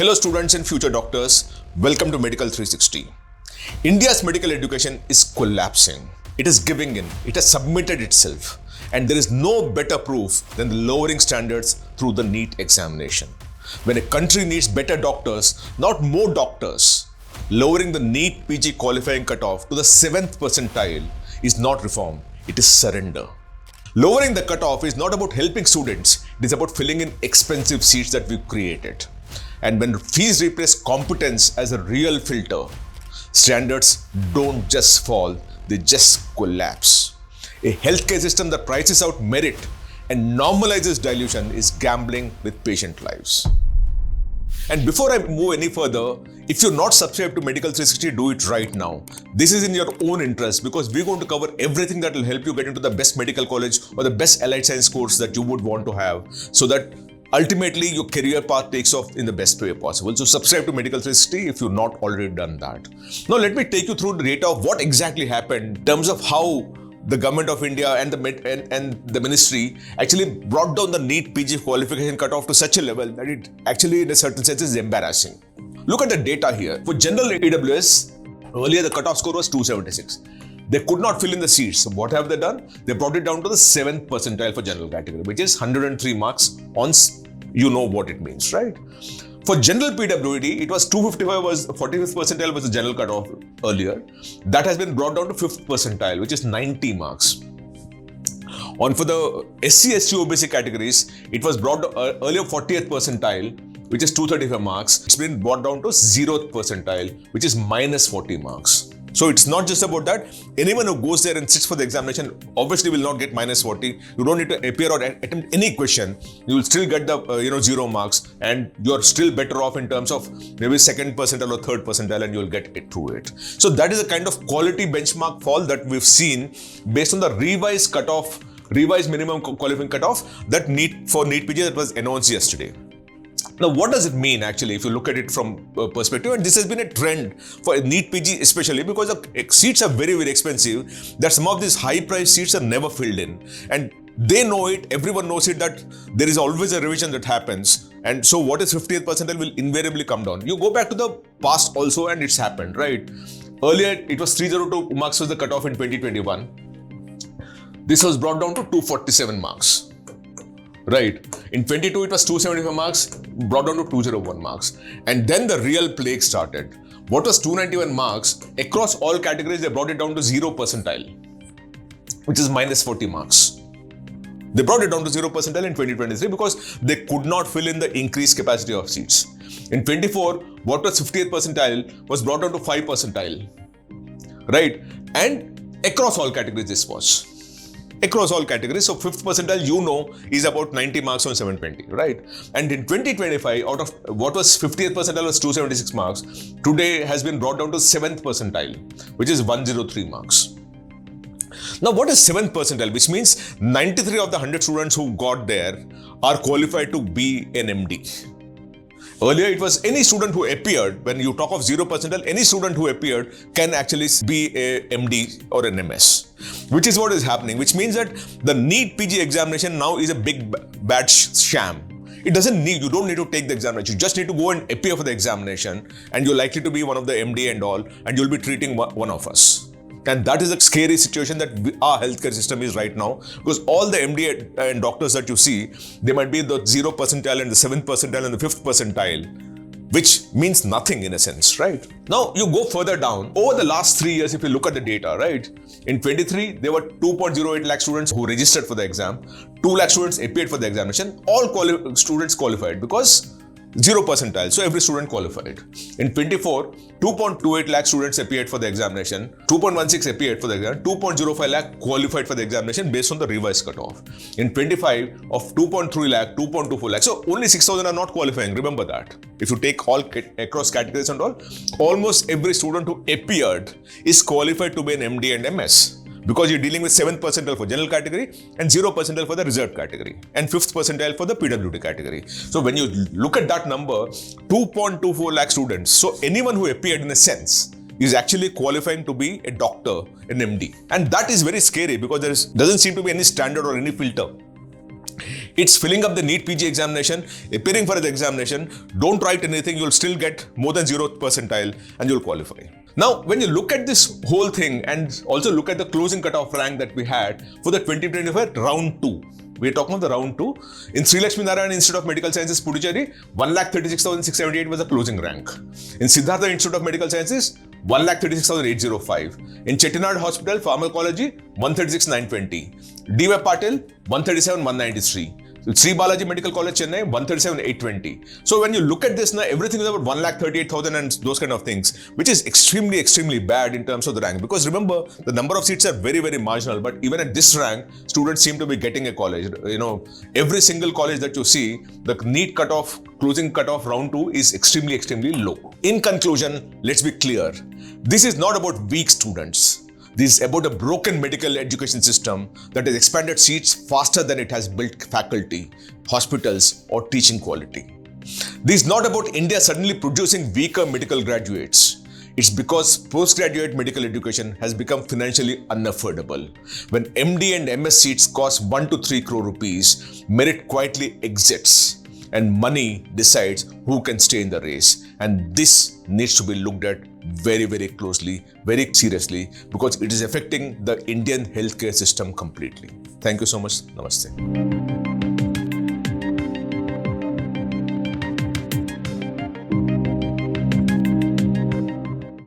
Hello students and future doctors, welcome to Medical 360. India's medical education is collapsing. It is giving in, it has submitted itself, and there is no better proof than the lowering standards through the NEET examination. When a country needs better doctors, not more doctors, lowering the NEET PG qualifying cutoff to the 7th percentile is not reform, it is surrender. Lowering the cutoff is not about helping students, it is about filling in expensive seats that we've created. And when fees replace competence as a real filter, standards don't just fall, they just collapse. A healthcare system that prices out merit and normalizes dilution is gambling with patient lives. And before I move any further, if you're not subscribed to Medical 360, do it right now. This is in your own interest because we're going to cover everything that will help you get into the best medical college or the best allied science course that you would want to have, so that ultimately your career path takes off in the best way possible. So subscribe to Medical 360 if you've not already done that. Now let me take you through the data of what exactly happened in terms of how the government of India and the ministry actually brought down the NEET PG qualification cutoff to such a level that it actually in a certain sense is embarrassing. Look at the data here. For general AWS, earlier the cutoff score was 276. They could not fill in the seats. So what have they done? They brought it down to the 7th percentile for general category, which is 103 marks on, you know what it means, right? For general PWD, it was 255 was 45th percentile was the general cutoff earlier. That has been brought down to 5th percentile, which is 90 marks. On for the SC, ST, OBC categories, it was brought earlier 40th percentile, which is 235 marks. It's been brought down to 0th percentile, which is minus 40 marks. So it's not just about that. Anyone who goes there and sits for the examination obviously will not get minus 40. You don't need to appear or attempt any question. You will still get the 0 marks, and you're still better off in terms of maybe 2nd percentile or 3rd percentile, and you'll get it through it. So that is a kind of quality benchmark fall that we've seen based on the revised cutoff, revised minimum qualifying cutoff that NEET PG that was announced yesterday. Now, what does it mean actually if you look at it from perspective? And this has been a trend for NEET PG especially because the seats are very, very expensive, that some of these high-priced seats are never filled in. And they know it, everyone knows it, that there is always a revision that happens. And so what is 50th percentile will invariably come down. You go back to the past also and it's happened, right? Earlier, it was 302 marks was the cutoff in 2021. This was brought down to 247 marks. Right. In 22, it was 275 marks, brought down to 201 marks. And then the real plague started. What was 291 marks? Across all categories, they brought it down to 0 percentile, which is minus 40 marks. They brought it down to 0 percentile in 2023 because they could not fill in the increased capacity of seats. In 24, what was 50th percentile was brought down to 5 percentile. Right. And across all categories, this was. Across all categories. So 5th percentile, is about 90 marks on 720, right? And in 2025, out of what was 50th percentile was 276 marks, today has been brought down to 7th percentile, which is 103 marks. Now, what is 7th percentile? Which means 93 of the 100 students who got there are qualified to be an MD. Earlier, it was any student who appeared. When you talk of 0 percentile, any student who appeared can actually be a MD or an MS, which is what is happening, which means that the NEET PG examination now is a big bad sham. It doesn't need, you don't need to take the examination. You just need to go and appear for the examination, and you're likely to be one of the MD and all, and you'll be treating one of us. And that is a scary situation that our healthcare system is right now, because all the MD and doctors that you see, they might be the 0 percentile and the 7th percentile and the 5th percentile, which means nothing in a sense, right? Now, you go further down. Over the last 3 years, if you look at the data, right? In 23, there were 2.08 lakh students who registered for the exam. 2 lakh students appeared for the examination. All students qualified because 0 percentile, so every student qualified. In 24, 2.28 lakh students appeared for the examination, 2.16 appeared for the exam, 2.05 lakh qualified for the examination based on the revised cutoff. In 25, of 2.3 lakh, 2.24 lakh, so only 6,000 are not qualifying, remember that. If you take all across categories and all, almost every student who appeared is qualified to be an MD and MS. Because you're dealing with 7th percentile for general category and 0 percentile for the reserved category and 5th percentile for the PWD category. So when you look at that number, 2.24 lakh students, so anyone who appeared in a sense is actually qualifying to be a doctor, an MD. And that is very scary because there doesn't seem to be any standard or any filter. It's filling up the NEET PG examination, appearing for the examination. Don't write anything, you'll still get more than 0th percentile and you'll qualify. Now, when you look at this whole thing and also look at the closing cutoff rank that we had for the 2025 round 2, we're talking about the round 2. In Sri Lakshmi Narayan Institute of Medical Sciences, Puducherry, 1,36,678 was the closing rank. In Siddhartha Institute of Medical Sciences, 1,36,805. In Chettinad Hospital, Pharmacology, 136,920. D.Y. Patil, 137,193. Sri Balaji Medical College, Chennai, 137,820. So when you look at this now, everything is about 1,38,000 and those kind of things, which is extremely bad in terms of the rank. Because remember, the number of seats are very marginal. But even at this rank, students seem to be getting a college. You know, every single college that you see, the NEET cutoff, closing cutoff round 2 is extremely low. In conclusion, let's be clear. This is not about weak students. This is about a broken medical education system that has expanded seats faster than it has built faculty, hospitals, or teaching quality. This is not about India suddenly producing weaker medical graduates. It's because postgraduate medical education has become financially unaffordable. When MD and MS seats cost 1 to 3 crore rupees, merit quietly exits and money decides who can stay in the race. And this needs to be looked at very closely, very seriously, because it is affecting the Indian healthcare system completely. Thank you so much. Namaste.